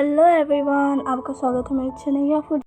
Hello everyone, आपका स्वागत है मेरे चैनल या फूड।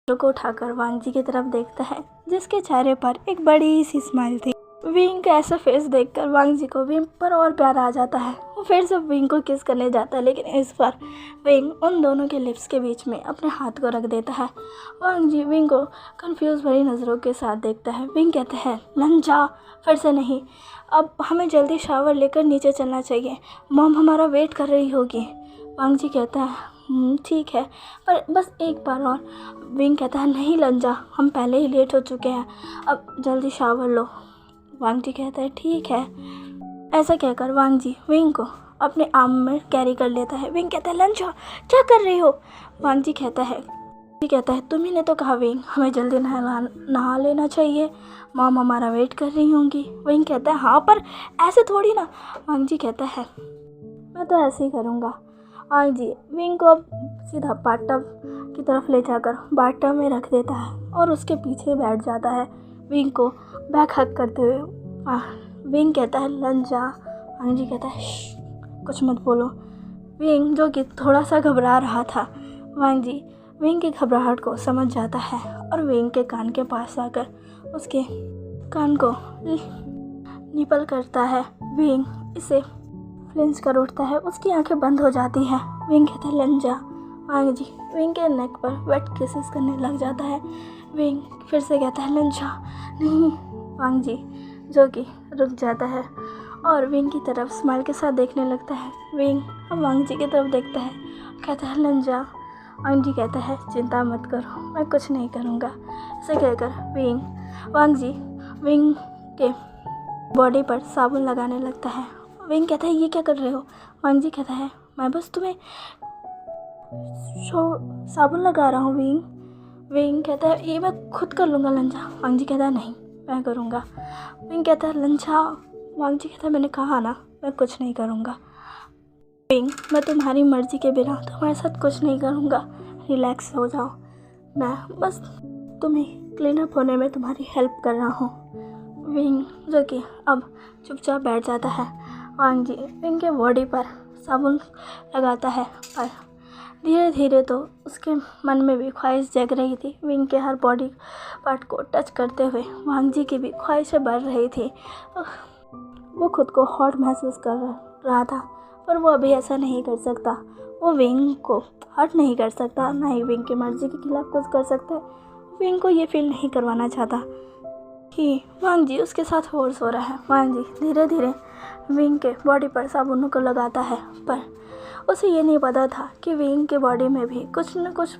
को उठाकर वांग जी की तरफ देखता है, जिसके चेहरे पर एक बड़ी सी स्माइल थी। विंग का ऐसा फेस देखकर वांग जी को विंग पर और प्यार आ जाता है। वो फिर से विंग को किस करने जाता है, लेकिन इस बार विंग उन दोनों के लिप्स के बीच में अपने हाथ को रख देता है। वांग जी विंग को कंफ्यूज भरी नज़रों के साथ देखता है। विंग कहता है, लंजा, फिर से नहीं, अब हमें जल्दी शावर लेकर नीचे चलना चाहिए, मॉम हमारा वेट कर रही होगी। वांग जी कहता है, ठीक है, पर बस एक बार और। विंग कहता है, नहीं लंजा, हम पहले ही लेट हो चुके हैं, अब जल्दी शावर लो। वांग जी कहता है, ठीक है। ऐसा कहकर वांग जी विंग को अपने आर्म में कैरी कर लेता है। विंग कहता है, लंजा क्या कर रही हो? वांग जी कहता है तुम्ही ने तो कहा विंग, हमें जल्दी नहा लेना चाहिए, मॉम हमारा वेट कर रही होंगी। विंग कहता है, हाँ पर ऐसे थोड़ी ना। वांग जी कहता है, मैं तो ऐसे ही करूँगा। वांग जी विंग को अब सीधा बाथटब की तरफ ले जाकर बाथटब में रख देता है और उसके पीछे बैठ जाता है, विंग को बैक हक करते हुए। विंग कहता है, लंजा। वांग जी कहता है, कुछ मत बोलो। विंग जो कि थोड़ा सा घबरा रहा था, वांग जी विंग की घबराहट को समझ जाता है और विंग के कान के पास आकर उसके कान को निपल करता है। विंग इसे फ्लिंच कर उठता है, उसकी आंखें बंद हो जाती हैं। विंग कहता है, लंजा। वांग जी विंग के नेक पर वेट किसेस करने लग जाता है। विंग फिर से कहता है, लंजा नहीं। वांग जी जो कि रुक जाता है और विंग की तरफ स्माइल के साथ देखने लगता है। विंग अब वांग जी की तरफ देखता है, कहता है, लंजा। वांग जी कहता है, चिंता मत करो, मैं कुछ नहीं करूँगा। ऐसे कहकर वांग जी विंग के बॉडी पर साबुन लगाने लगता है। विंग कहता है, ये क्या कर रहे हो? वांग जी कहता है, मैं बस तुम्हें साबुन लगा रहा हूँ विंग। विंग कहता है, ये मैं खुद कर लूँगा लंजा। वांग जी कहता है, नहीं मैं करूँगा। विंग कहता है, लंजा। वांग जी कहता है, मैंने कहा ना मैं कुछ नहीं करूँगा। विंग, मैं तुम्हारी मर्ज़ी के बिना तुम्हारे साथ कुछ नहीं करूँगा, रिलैक्स हो जाओ, मैं बस तुम्हें क्लीन अप होने में तुम्हारी हेल्प कर रहा हूँ। विंग जो कि अब चुपचाप बैठ जाता है। वांग जी विंग के बॉडी पर साबुन लगाता है, पर धीरे धीरे तो उसके मन में भी ख्वाहिश जग रही थी। विंग के हर बॉडी पार्ट को टच करते हुए वांग जी की भी ख्वाहिशें बढ़ रही थी। वो खुद को हॉट महसूस कर रहा था, पर वो अभी ऐसा नहीं कर सकता। वो विंग को हर्ट नहीं कर सकता, ना ही विंग की मर्ज़ी के खिलाफ कुछ कर सकता है। विंग को ये फील नहीं करवाना चाहता कि वांग जी उसके साथ फोर्स हो रहा है। वांग जी धीरे धीरे विंग के बॉडी पर साबुन को लगाता है, पर उसे ये नहीं पता था कि विंग के बॉडी में भी कुछ न कुछ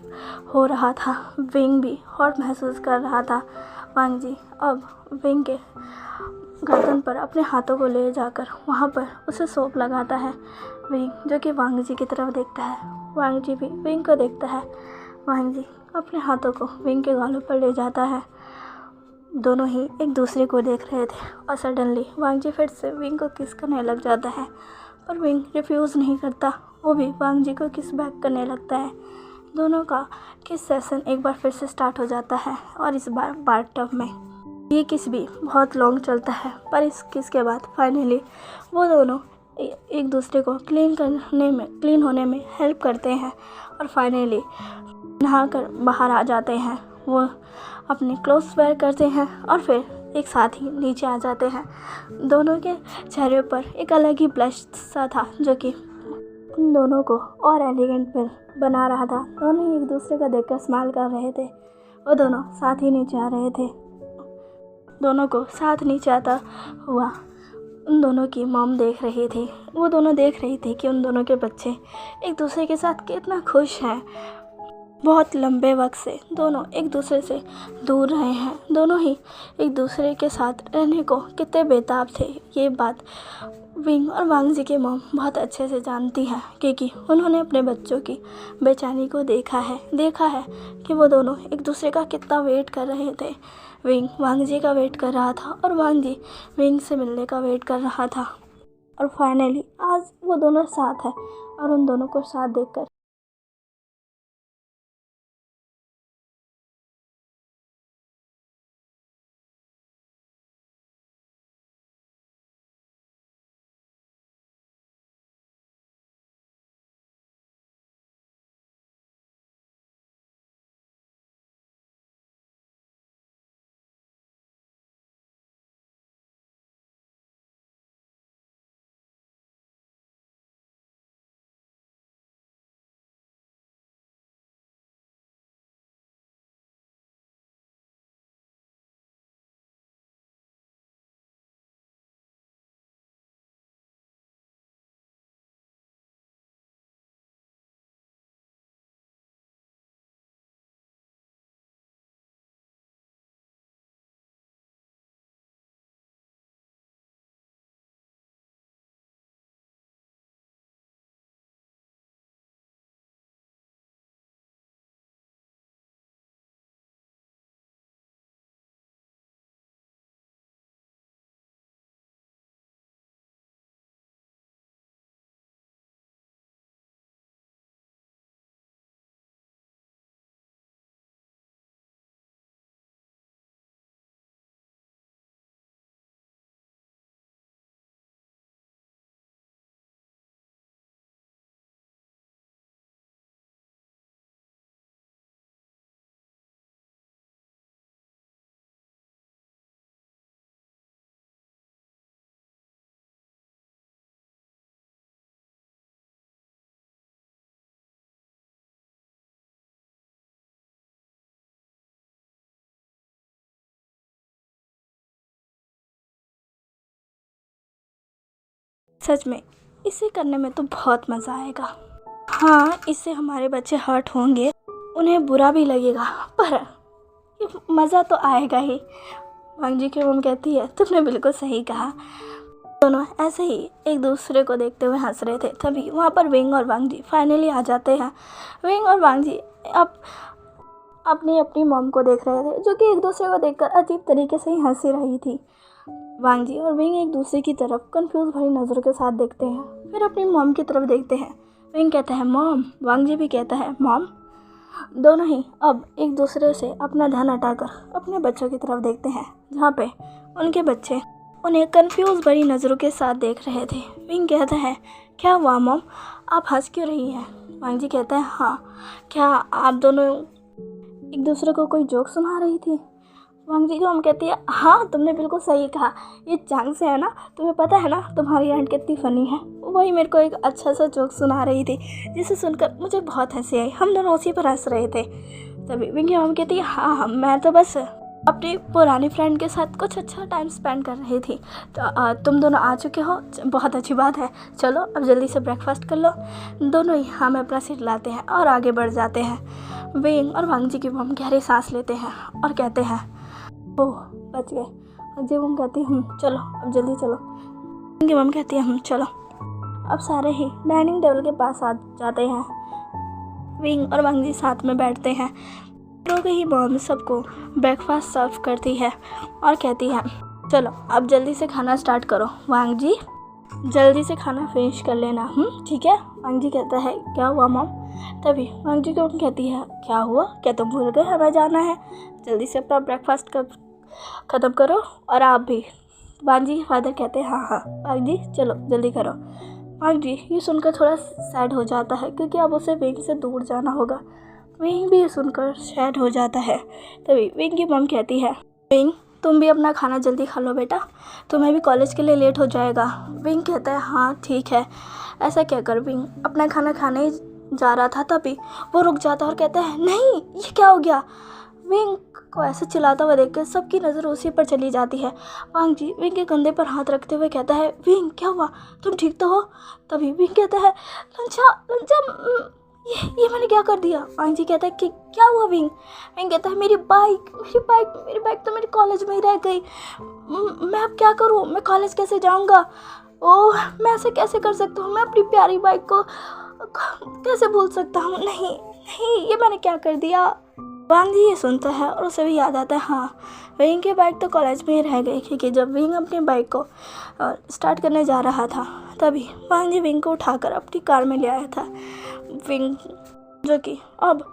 हो रहा था। विंग भी हॉट महसूस कर रहा था। वांग जी अब विंग के गर्दन पर अपने हाथों को ले जाकर वहाँ पर उसे सोप लगाता है। विंग जो कि वांग जी की तरफ देखता है, वांग जी भी विंग को देखता है। वांग जी अपने हाथों को विंग के गालों पर ले जाता है। दोनों ही एक दूसरे को देख रहे थे और सडनली वांग जी फिर से विंग को किस करने लग जाता है, पर विंग रिफ्यूज़ नहीं करता। वो भी वांग जी को किस बैक करने लगता है। दोनों का किस सेशन एक बार फिर से स्टार्ट हो जाता है और इस बार बाथटब में। ये किस भी बहुत लॉन्ग चलता है, पर इस किस के बाद फाइनली वो दोनों एक दूसरे को क्लीन होने में हेल्प करते हैं और फाइनली नहाकर बाहर आ जाते हैं। वो अपने क्लोथ्स वेयर करते हैं और फिर एक साथ ही नीचे आ जाते हैं। दोनों के चेहरे पर एक अलग ही ब्लश सा था जो कि उन दोनों को और एलिगेंट पर बना रहा था। दोनों ही एक दूसरे को देखकर स्माइल कर रहे थे। वो दोनों साथ ही नीचे आ रहे थे। दोनों को साथ नीचे आता हुआ उन दोनों की मॉम देख रही थी। वो दोनों देख रही थी कि उन दोनों के बच्चे एक दूसरे के साथ कितना खुश हैं। बहुत लंबे वक्त से दोनों एक दूसरे से दूर रहे हैं। दोनों ही एक दूसरे के साथ रहने को कितने बेताब थे। ये बात विंग और वांग जी के मॉम बहुत अच्छे से जानती है, क्योंकि उन्होंने अपने बच्चों की बेचैनी को देखा है कि वो दोनों एक दूसरे का कितना वेट कर रहे थे। विंग वांग जी का वेट कर रहा था और वांग जी विंग से मिलने का वेट कर रहा था। और फाइनली आज वो दोनों साथ है और उन दोनों को साथ देखकर सच में इसे करने में तो बहुत मज़ा आएगा। हाँ, इससे हमारे बच्चे हर्ट होंगे, उन्हें बुरा भी लगेगा, पर ये मज़ा तो आएगा ही। वांग जी की मम्मी कहती है तुमने बिल्कुल सही कहा। दोनों ऐसे ही एक दूसरे को देखते हुए हंस रहे थे। तभी वहाँ पर विंग और वांग जी फाइनली आ जाते हैं। विंग और वांग जी अब अपनी मॉम को देख रहे थे, जो कि एक दूसरे को देखकर अजीब तरीके से ही हंसी रही थी। वांग जी और विंग एक दूसरे की तरफ कंफ्यूज भरी नज़रों के साथ देखते हैं, फिर अपनी मॉम की तरफ देखते हैं। विंग कहता है मॉम, वांग जी भी कहता है मॉम। दोनों ही अब एक दूसरे से अपना ध्यान हटाकर अपने बच्चों की तरफ देखते हैं, जहाँ पे उनके बच्चे उन्हें कंफ्यूज भरी नज़रों के साथ देख रहे थे। विंग कहता है क्या हुआ मॉम, आप हंस क्यों रही हैं? वांग जी कहता है हाँ, क्या आप दोनों एक दूसरे को कोई जोक सुना रही थी? वांग जी की मॉम कहती है हाँ, तुमने बिल्कुल सही कहा, ये चांग से है ना, तुम्हें पता है ना तुम्हारी आंट कितनी फ़नी है। वही मेरे को एक अच्छा सा जोक सुना रही थी, जिसे सुनकर मुझे बहुत हंसी आई। हम दोनों उसी पर हंस रहे थे। तभी विंग की मॉम कहती है हाँ, मैं तो बस अपनी पुरानी फ्रेंड के साथ कुछ अच्छा टाइम स्पेंड कर रही थी। तो तुम दोनों आ चुके हो, बहुत अच्छी बात है। चलो अब जल्दी से ब्रेकफास्ट कर लो। दोनों ही हमें अपना सीट लाते हैं और आगे बढ़ जाते हैं। विंग और वांग जी की मम गहरी सांस लेते हैं और कहते हैं, ओह बच गए। जी मम कहती है चलो अब जल्दी चलो। उनकी मम कहती है चलो। अब सारे ही डाइनिंग टेबल के पास आ जाते हैं। विंग और वांग जी साथ में बैठते हैं। दोनों की ही मॉम सबको ब्रेकफास्ट सर्व करती है और कहती है, चलो अब जल्दी से खाना स्टार्ट करो। वांग जी जल्दी से खाना फिनिश कर लेना, ठीक है। वांग जी कहता है, क्या हुआ मॉम? तभी वांग जी को कहती है, क्या हुआ? क्या तुम भूल गए हमें जाना है? जल्दी से अपना ब्रेकफास्ट ख़त्म करो और आप भी। वांग जी के फादर कहते हैं, हाँ वांग जी चलो जल्दी करो। वांग जी ये सुनकर थोड़ा सैड हो जाता है क्योंकि अब उसे विंग से दूर जाना होगा। विंग भी सुनकर सैड हो जाता है। तभी विंग की मम कहती है, विंग तुम भी अपना खाना जल्दी खा लो बेटा, तुम्हें भी कॉलेज के लिए लेट हो जाएगा। विंग कहता है, हाँ ठीक है। ऐसा क्या कर विंग अपना खाना खाने ही जा रहा था, तभी वो रुक जाता है और कहता है, नहीं ये क्या हो गया? विंग को ऐसे चिल्लाता हुआ देखकर सबकी नज़र उसी पर चली जाती है। वांग जी विंग के कंधे पर हाथ रखते हुए कहता है, विंग क्या हुआ, तुम ठीक तो हो? तभी विंग कहता है, लंचा लंचा ये मैंने क्या कर दिया? वांग जी कहता है कि क्या हुआ विंग? विंग कहता है, मेरी बाइक तो मेरे कॉलेज में ही रह गई। मैं अब क्या करूँ? मैं कॉलेज कैसे जाऊँगा? ओह मैं ऐसे कैसे कर सकता हूँ? मैं अपनी प्यारी बाइक को कैसे भूल सकता हूँ? नहीं नहीं ये मैंने क्या कर दिया? वांग जी ये सुनता है और उसे भी याद आता है, हाँ विंग की बाइक तो कॉलेज में ही रह गई क्योंकि जब विंग अपनी बाइक को स्टार्ट करने जा रहा था तभी वांग जी विंग को उठाकर अपनी कार में ले आया था। विंग जो कि अब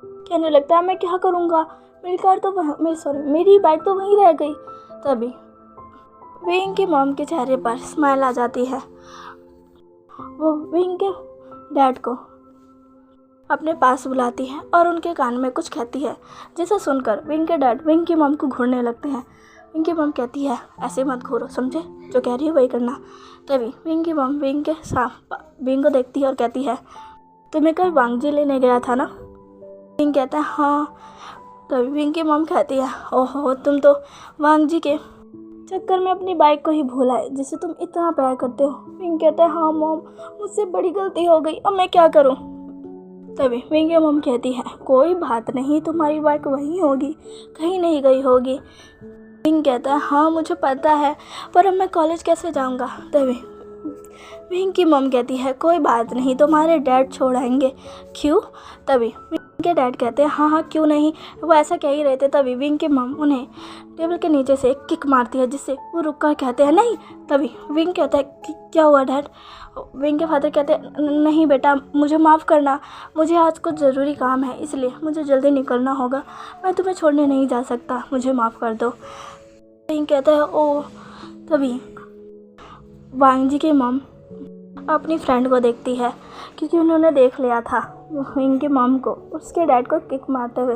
कहने लगता है, मैं क्या करूँगा? मेरी कार तो मेरी बाइक तो वहीं रह गई। तभी विंग की मॉम के चेहरे पर स्माइल आ जाती है। वो विंग के डैड को अपने पास बुलाती है और उनके कान में कुछ कहती है, जिसे सुनकर विंग के डैड विंग की मॉम को घूरने लगते हैं। विंग की मॉम कहती है, ऐसे मत घूरो, समझे? जो कह रही है वही करना। तभी विंग की मॉम विंग को देखती है और कहती है, तुम्हें कल वांग जी लेने गया था ना? विंग कहता है, हाँ। तभी विंग की मॉम कहती है, ओहो तुम तो वांग जी के चक्कर में अपनी बाइक को ही भूल आए जिसे तुम इतना प्यार करते हो। विंग कहता है, हाँ मॉम मुझसे बड़ी गलती हो गई, अब मैं क्या करूँ? तभी विंग की मॉम कहती है, कोई बात नहीं, तुम्हारी बाइक वहीं होगी, कहीं नहीं गई होगी। विंग कहता है, हाँ मुझे पता है, पर अब मैं कॉलेज कैसे जाऊँगा? तभी विंग की मॉम कहती है, कोई बात नहीं, तुम्हारे डैड छोड़ आएंगे। क्यों? तभी विंग के डैड कहते हैं, हाँ क्यों नहीं, वो ऐसा कह ही रहे थे। तभी विंग की मॉम उन्हें टेबल के नीचे से एक किक मारती है जिससे वो रुक कर कहते हैं, नहीं। तभी विंग कहता है, क्या हुआ डैड? विंग के फादर कहते हैं, नहीं बेटा मुझे माफ़ करना, मुझे आज कुछ ज़रूरी काम है इसलिए मुझे जल्दी निकलना होगा, मैं तुम्हें छोड़ने नहीं जा सकता, मुझे माफ़ कर दो। विंग कहता है, ओ। तभी वांग जी की मॉम अपनी फ्रेंड को देखती है क्योंकि उन्होंने देख लिया था विंग की मॉम को उसके डैड को किक मारते हुए।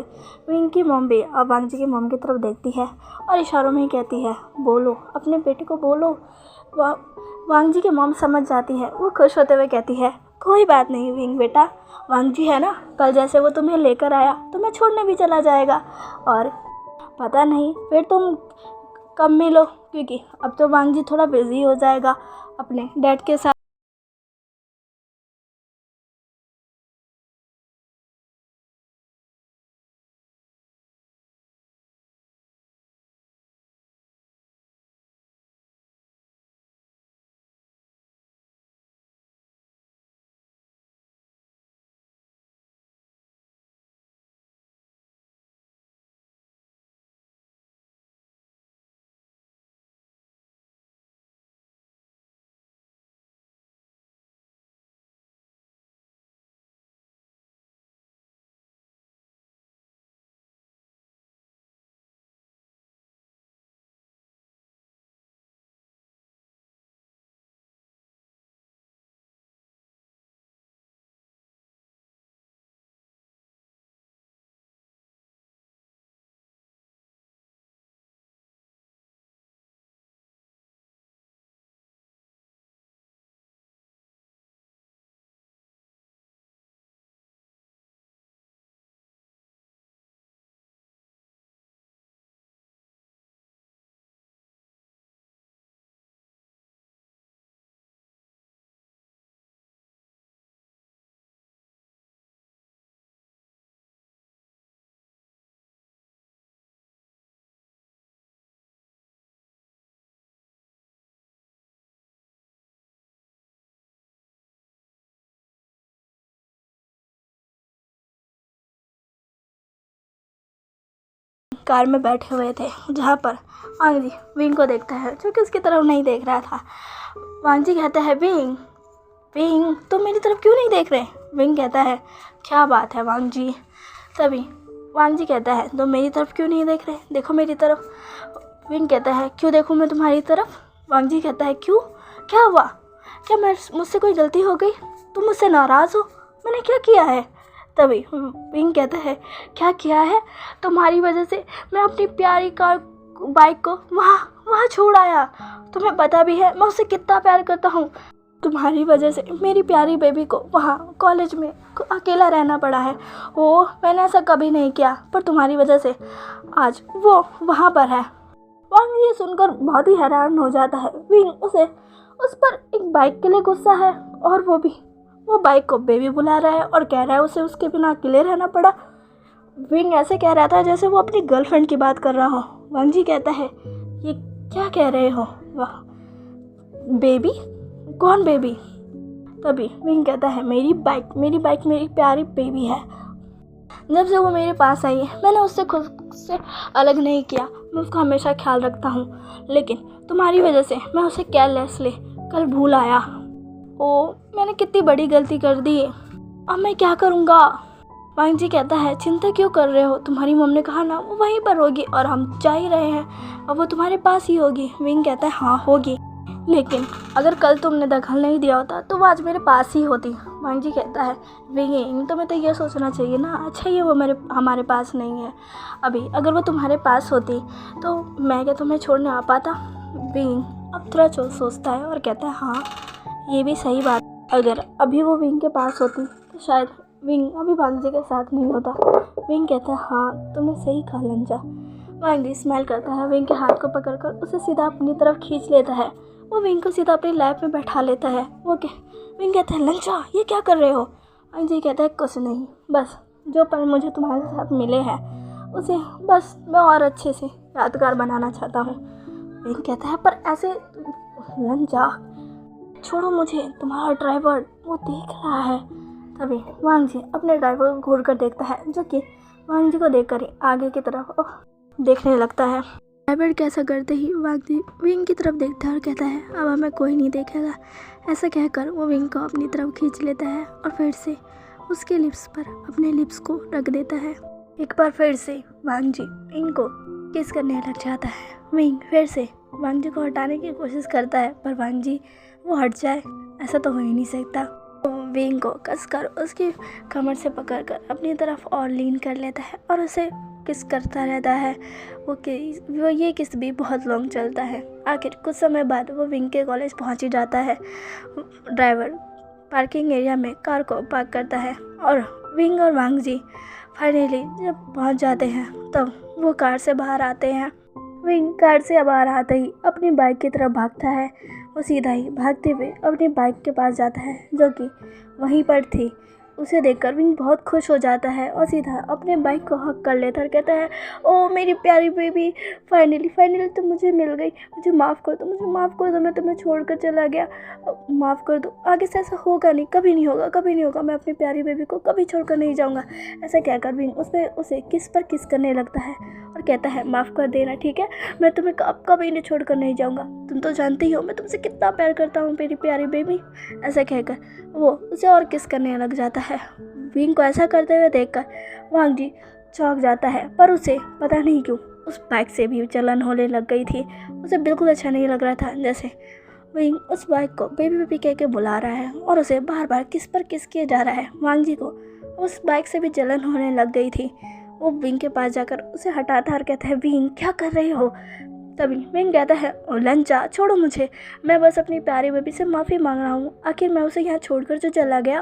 विंग की मॉम भी अब वांग जी की मॉम की तरफ देखती है और इशारों में ही कहती है, बोलो अपने बेटे को बोलो। वांग जी की मॉम समझ जाती है, वो खुश होते हुए कहती है, कोई बात नहीं विंग बेटा, वांग जी है ना, कल जैसे वो तुम्हें लेकर आया तो मैं छोड़ने भी चला जाएगा, और पता नहीं फिर तुम कब मिलो क्योंकि अब तो वांग जी थोड़ा बिजी हो जाएगा अपने डैड के साथ। कार में बैठे हुए थे, जहाँ पर वांग जी विंग को देखता है जो कि उसकी तरफ नहीं देख रहा था। वांग जी कहता है विंग विंग तुम मेरी तरफ क्यों नहीं देख रहे? विंग कहता है क्या बात है वांग जी। तभी वांग जी कहता है तुम मेरी तरफ क्यों नहीं देख रहे, देखो मेरी तरफ। विंग कहता है क्यों देखूँ मैं तुम्हारी तरफ? वांग जी कहता है क्यों, क्या हुआ, क्या मुझसे कोई गलती हो गई, तुम मुझसे नाराज़ हो, मैंने क्या किया है? तभी विंग कहता है क्या किया है, तुम्हारी वजह से मैं अपनी प्यारी बाइक को वहाँ छोड़ आया, तुम्हें पता भी है मैं उससे कितना प्यार करता हूँ, तुम्हारी वजह से मेरी प्यारी बेबी को वहाँ कॉलेज में अकेला रहना पड़ा है। ओ मैंने ऐसा कभी नहीं किया, पर तुम्हारी वजह से आज वो वहाँ पर है। वांग ये सुनकर बहुत ही हैरान हो जाता है। विंग उस पर एक बाइक के लिए गुस्सा है, और वो बाइक को बेबी बुला रहा है और कह रहा है उसे उसके बिना अकेले रहना पड़ा। विंग ऐसे कह रहा था जैसे वो अपनी गर्लफ्रेंड की बात कर रहा हो। वांग जी कहता है ये क्या कह रहे हो, वाह बेबी, कौन बेबी? तभी विंग कहता है मेरी बाइक मेरी प्यारी बेबी है। जब से वो मेरे पास आई है मैंने उससे खुद से अलग नहीं किया, मैं उसका हमेशा ख्याल रखता हूँ, लेकिन तुम्हारी वजह से मैं उसे केयरलेसली कल भूल आया। ओ मैंने कितनी बड़ी गलती कर दी, अब मैं क्या करूँगा? वांग जी कहता है चिंता क्यों कर रहे हो, तुम्हारी मम्मी ने कहा ना वो वहीं पर होगी और हम जा ही रहे हैं, अब वो तुम्हारे पास ही होगी। विंग कहता है हाँ होगी, लेकिन अगर कल तुमने दखल नहीं दिया होता तो वो आज मेरे पास ही होती। वांग जी कहता है विंग तुम्हें तो ये सोचना चाहिए ना, अच्छा ये वो हमारे पास नहीं है अभी, अगर वो तुम्हारे पास होती तो मैं क्या तुम्हें छोड़ने आ पाता? विंग अब थोड़ा सोचता है और कहता है हाँ ये भी सही बात, अगर अभी वो विंग के पास होती तो शायद विंग अभी वांग जी के साथ नहीं होता। विंग कहता है हाँ तुमने सही कहा लंजा। वांग जी स्माइल करता है, विंग के हाथ को पकड़कर उसे सीधा अपनी तरफ खींच लेता है, वो विंग को सीधा अपनी लैप में बैठा लेता है। विंग कहता है लंचा ये क्या कर रहे हो? वांग जी कहता है कुछ नहीं, बस जो पल मुझे तुम्हारे साथ मिले हैं उसे बस मैं और अच्छे से यादगार बनाना चाहता हूँ। विंग कहता है पर ऐसे लंचा छोड़ो मुझे, तुम्हारा ड्राइवर वो देख रहा है। तभी वांग जी अपने ड्राइवर को घूर कर देखता है, जो कि वांग जी को देखकर ही आगे की तरफ देखने लगता है। ड्राइवर कैसा करते ही वांग जी विंग की तरफ देखता है और कहता है अब हमें कोई नहीं देखेगा। ऐसा कहकर वो विंग को अपनी तरफ खींच लेता है और फिर से उसके लिप्स पर अपने लिप्स को रख देता है। एक बार फिर से वांग जी विंग को किस करने लग जाता है। विंग फिर से वांग जी को हटाने की कोशिश करता है, पर वांग जी वो हट जाए ऐसा तो हो ही नहीं सकता। विंग को कसकर उसकी कमर से पकड़कर अपनी तरफ और लीन कर लेता है और उसे किस करता रहता है। वो ये किस भी बहुत लॉन्ग चलता है। आखिर कुछ समय बाद वो विंग के कॉलेज पहुंच ही जाता है। ड्राइवर पार्किंग एरिया में कार को पार्क करता है और विंग और वांग जी फाइनली जब पहुंच जाते हैं तब वो कार से बाहर आते हैं। विंग कार से बाहर आते ही अपनी बाइक की तरफ भागता है। वो सीधा ही भागते हुए अपनी बाइक के पास जाता है जो कि वहीं पर थी। उसे देखकर विंग बहुत खुश हो जाता है और सीधा अपने बाइक को हक कर लेता और कहता है ओ मेरी प्यारी बेबी, फाइनली तुम मुझे मिल गई, मुझे माफ़ कर दो, मैं तुम्हें छोड़कर चला गया, माफ़ कर दो, आगे से ऐसा होगा नहीं, कभी नहीं होगा, मैं अपनी प्यारी बेबी को कभी छोड़कर नहीं जाऊँगा। ऐसा कहकर विंग उसे किस पर किस करने लगता है और कहता है माफ़ कर देना ठीक है, मैं तुम्हें कभी नहीं छोड़कर नहीं जाऊँगा, तुम तो जानती हो मैं तुमसे कितना प्यार करता हूँ मेरी प्यारी बेबी। ऐसा कहकर वो उसे और किस करने लग जाता है। विंग को ऐसा करते हुए देखकर वांग जी चौंक जाता है, पर उसे पता नहीं क्यों उस बाइक से भी जलन होने लग गई थी। उसे बिल्कुल अच्छा नहीं लग रहा था जैसे विंग उस बाइक को बेबी कह के बुला रहा है और उसे बार बार किस पर किस किया जा रहा है। वांग जी को उस बाइक से भी जलन होने लग गई थी। वो विंग के पास जाकर उसे हटाता और कहता है विंग क्या कर रहे हो? तभी विंग कहता है लंचा छोड़ो मुझे, मैं बस अपनी प्यारी बेबी से माफ़ी मांग रहा हूँ, आखिर मैं उसे यहाँ छोड़कर जो चला गया।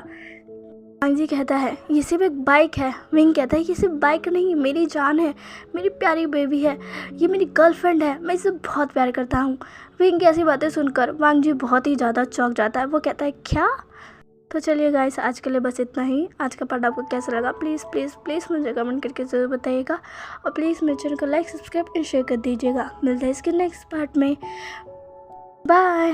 वांग जी कहता है ये सिर्फ एक बाइक है। विंग कहता है ये सिर्फ बाइक नहीं, मेरी जान है, मेरी प्यारी बेबी है, ये मेरी गर्लफ्रेंड है, मैं इसे बहुत प्यार करता हूँ। विंग की ऐसी बातें सुनकर वांग जी बहुत ही ज़्यादा चौंक जाता है। वो कहता है क्या? तो चलिए गाइस आज के लिए बस इतना ही। आज का पार्ट आपको कैसा लगा प्लीज़ मुझे कमेंट करके ज़रूर बताइएगा और प्लीज़ मेरे चैनल को लाइक सब्सक्राइब एंड शेयर कर दीजिएगा। मिलते हैं इसके नेक्स्ट पार्ट में। बाय।